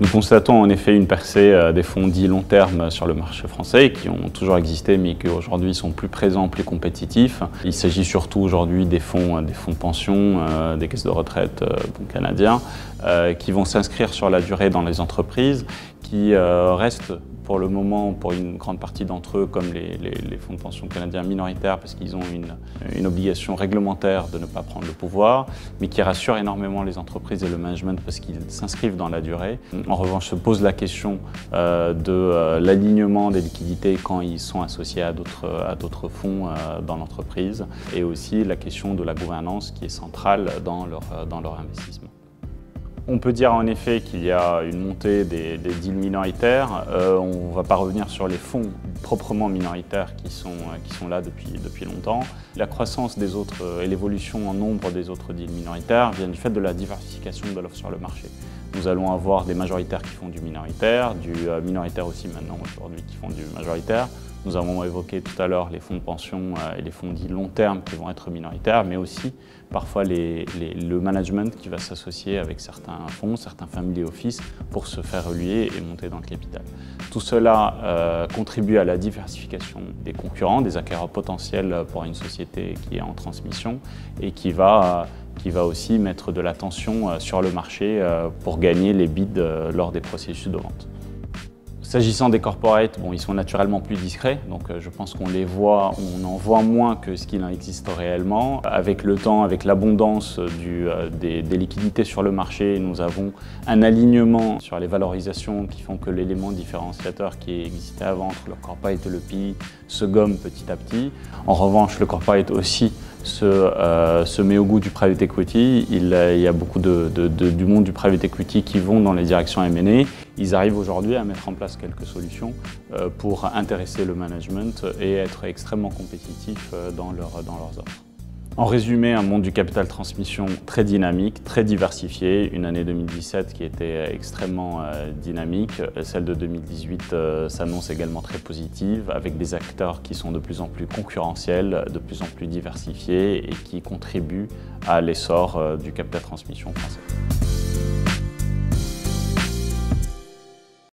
Nous constatons en effet une percée des fonds dits long terme sur le marché français qui ont toujours existé mais qui aujourd'hui sont plus présents, plus compétitifs. Il s'agit surtout aujourd'hui des fonds de pension, des caisses de retraite canadiens qui vont s'inscrire sur la durée dans les entreprises, qui restent pour le moment, pour une grande partie d'entre eux, comme les fonds de pension canadiens minoritaires, parce qu'ils ont une obligation réglementaire de ne pas prendre le pouvoir, mais qui rassurent énormément les entreprises et le management parce qu'ils s'inscrivent dans la durée. En revanche, se pose la question de l'alignement des liquidités quand ils sont associés à d'autres fonds dans l'entreprise, et aussi la question de la gouvernance qui est centrale dans leur investissement. On peut dire en effet qu'il y a une montée des deals minoritaires. On ne va pas revenir sur les fonds proprement minoritaires qui sont là depuis longtemps. La croissance des autres et l'évolution en nombre des autres deals minoritaires vient du fait de la diversification de l'offre sur le marché. Nous allons avoir des majoritaires qui font du minoritaire aussi maintenant aujourd'hui qui font du majoritaire. Nous avons évoqué tout à l'heure les fonds de pension et les fonds dits long terme qui vont être minoritaires, mais aussi parfois le management qui va s'associer avec certains fonds, certains family office pour se faire reluer et monter dans le capital. Tout cela contribue à la diversification des concurrents, des acquéreurs potentiels pour une société qui est en transmission et qui va aussi mettre de l'attention sur le marché pour gagner les bids lors des processus de vente. S'agissant des corporates, ils sont naturellement plus discrets, donc je pense qu'on on en voit moins que ce qu'il en existe réellement. Avec le temps, avec l'abondance des liquidités sur le marché, nous avons un alignement sur les valorisations qui font que l'élément différenciateur qui existait avant entre le corporate et le PI se gomme petit à petit. En revanche, le corporate aussi se met au goût du private equity. Il y a beaucoup du monde du private equity qui vont dans les directions M&A. Ils arrivent aujourd'hui à mettre en place quelques solutions pour intéresser le management et être extrêmement compétitifs dans leurs offres. En résumé, un monde du capital transmission très dynamique, très diversifié, une année 2017 qui était extrêmement dynamique. Celle de 2018 s'annonce également très positive, avec des acteurs qui sont de plus en plus concurrentiels, de plus en plus diversifiés et qui contribuent à l'essor du capital transmission français.